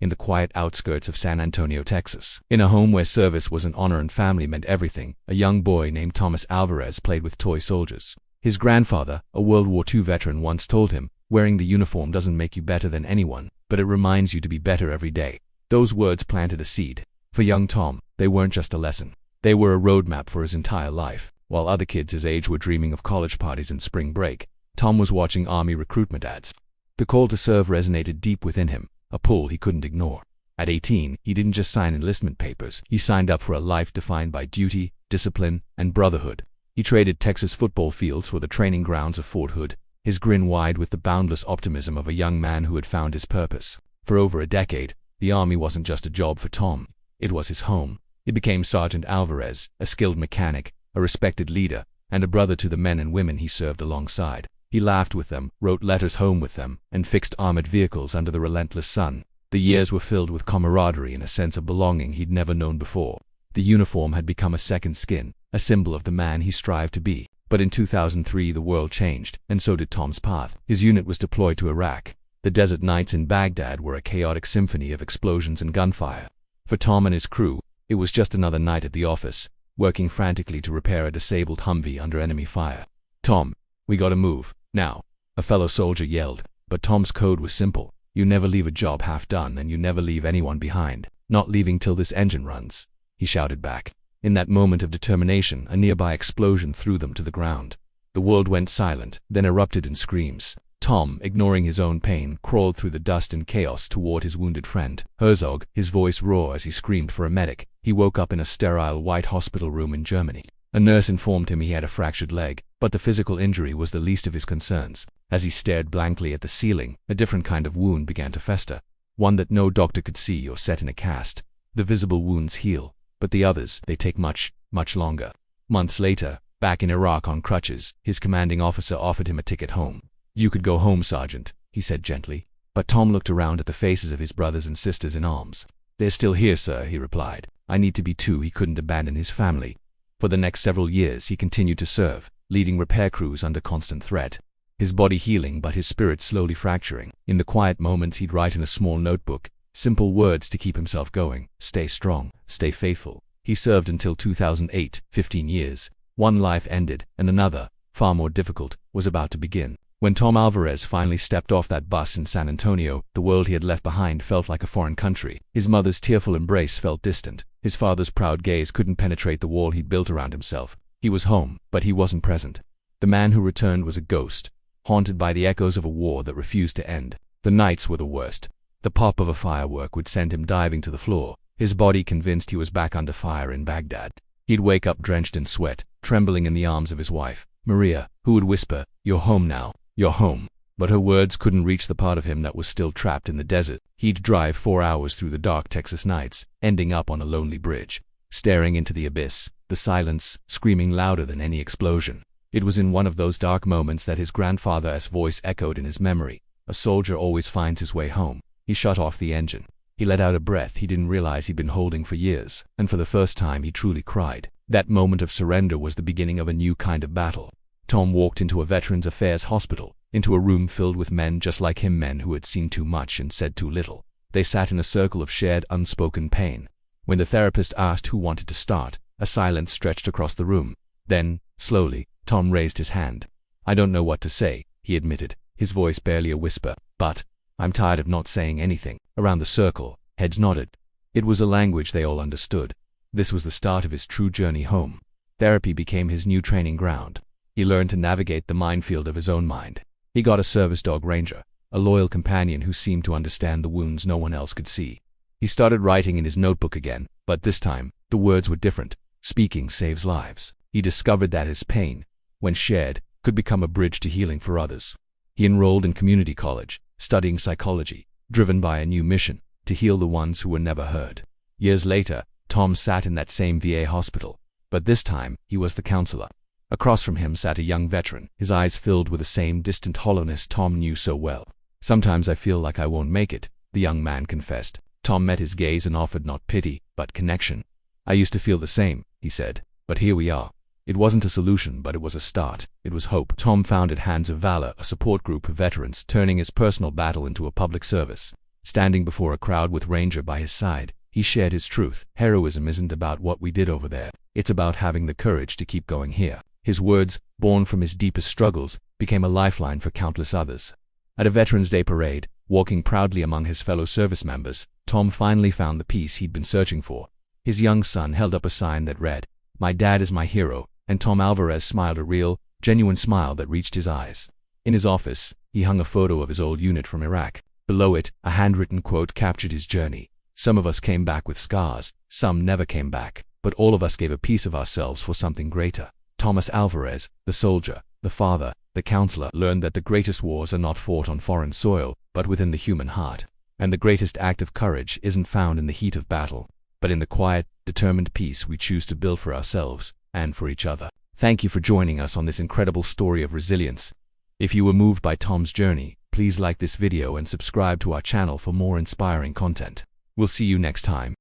in the quiet outskirts of San Antonio, Texas. In a home where service was an honor and family meant everything, a young boy named Thomas Alvarez played with toy soldiers. His grandfather, a World War II veteran, once told him, "Wearing the uniform doesn't make you better than anyone, but it reminds you to be better every day." Those words planted a seed. For young Tom, they weren't just a lesson. They were a roadmap for his entire life. While other kids his age were dreaming of college parties and spring break, Tom was watching Army recruitment ads. The call to serve resonated deep within him, a pull he couldn't ignore. At 18, he didn't just sign enlistment papers. He signed up for a life defined by duty, discipline, and brotherhood. He traded Texas football fields for the training grounds of Fort Hood, his grin wide with the boundless optimism of a young man who had found his purpose. For over a decade, the Army wasn't just a job for Tom. It was his home. He became Sergeant Alvarez, a skilled mechanic, a respected leader, and a brother to the men and women he served alongside. He laughed with them, wrote letters home with them, and fixed armored vehicles under the relentless sun. The years were filled with camaraderie and a sense of belonging he'd never known before. The uniform had become a second skin, a symbol of the man he strived to be. But in 2003 the world changed, and so did Tom's path. His unit was deployed to Iraq. The desert nights in Baghdad were a chaotic symphony of explosions and gunfire. For Tom and his crew, it was just another night at the office, working frantically to repair a disabled Humvee under enemy fire. "Tom, we gotta move, now," a fellow soldier yelled. But Tom's code was simple. You never leave a job half done, and you never leave anyone behind. "Not leaving till this engine runs," he shouted back. In that moment of determination, a nearby explosion threw them to the ground. The world went silent, then erupted in screams. Tom, ignoring his own pain, crawled through the dust and chaos toward his wounded friend. Herzog, his voice raw as he screamed for a medic. He woke up in a sterile white hospital room in Germany. A nurse informed him he had a fractured leg, but the physical injury was the least of his concerns. As he stared blankly at the ceiling, a different kind of wound began to fester, one that no doctor could see or set in a cast. The visible wounds heal, but the others, they take much, much longer. Months later, back in Iraq on crutches, his commanding officer offered him a ticket home. "You could go home, Sergeant," he said gently. But Tom looked around at the faces of his brothers and sisters in arms. "They're still here, sir," he replied. "I need to be too." He couldn't abandon his family. For the next several years he continued to serve, leading repair crews under constant threat. His body healing but his spirit slowly fracturing. In the quiet moments he'd write in a small notebook, simple words to keep himself going. "Stay strong, stay faithful." He served until 2008, 15 years. One life ended, and another, far more difficult, was about to begin. When Tom Alvarez finally stepped off that bus in San Antonio, the world he had left behind felt like a foreign country. His mother's tearful embrace felt distant. His father's proud gaze couldn't penetrate the wall he'd built around himself. He was home, but he wasn't present. The man who returned was a ghost, haunted by the echoes of a war that refused to end. The nights were the worst. The pop of a firework would send him diving to the floor, his body convinced he was back under fire in Baghdad. He'd wake up drenched in sweat, trembling in the arms of his wife, Maria, who would whisper, "You're home now. You're home." But her words couldn't reach the part of him that was still trapped in the desert. He'd drive 4 hours through the dark Texas nights, ending up on a lonely bridge, staring into the abyss, the silence screaming louder than any explosion. It was in one of those dark moments that his grandfather's voice echoed in his memory. "A soldier always finds his way home." He shut off the engine. He let out a breath he didn't realize he'd been holding for years, and for the first time he truly cried. That moment of surrender was the beginning of a new kind of battle. Tom walked into a Veterans Affairs hospital, into a room filled with men just like him, men who had seen too much and said too little. They sat in a circle of shared unspoken pain. When the therapist asked who wanted to start, a silence stretched across the room. Then, slowly, Tom raised his hand. "I don't know what to say," he admitted, his voice barely a whisper, "but I'm tired of not saying anything." Around the circle, heads nodded. It was a language they all understood. This was the start of his true journey home. Therapy became his new training ground. He learned to navigate the minefield of his own mind. He got a service dog ranger, a loyal companion who seemed to understand the wounds no one else could see. He started writing in his notebook again, but this time, the words were different. Speaking saves lives. He discovered that his pain, when shared, could become a bridge to healing for others. He enrolled in community college, studying psychology, driven by a new mission, to heal the ones who were never heard. Years later, Tom sat in that same VA hospital, but this time, he was the counselor. Across from him sat a young veteran, his eyes filled with the same distant hollowness Tom knew so well. "Sometimes I feel like I won't make it," the young man confessed. Tom met his gaze and offered not pity, but connection. "I used to feel the same," he said, "but here we are." It wasn't a solution, but it was a start. It was hope. Tom founded Hands of Valor, a support group of veterans, turning his personal battle into a public service. Standing before a crowd with Ranger by his side, he shared his truth. Heroism isn't about what we did over there. It's about having the courage to keep going here. His words, born from his deepest struggles, became a lifeline for countless others. At a Veterans Day parade, walking proudly among his fellow service members, Tom finally found the peace he'd been searching for. His young son held up a sign that read, "My dad is my hero," and Tom Alvarez smiled a real, genuine smile that reached his eyes. In his office, he hung a photo of his old unit from Iraq. Below it, a handwritten quote captured his journey. "Some of us came back with scars, some never came back, but all of us gave a piece of ourselves for something greater." Thomas Alvarez, the soldier, the father, the counselor, learned that the greatest wars are not fought on foreign soil, but within the human heart. And the greatest act of courage isn't found in the heat of battle, but in the quiet, determined peace we choose to build for ourselves and for each other. Thank you for joining us on this incredible story of resilience. If you were moved by Tom's journey, please like this video and subscribe to our channel for more inspiring content. We'll see you next time.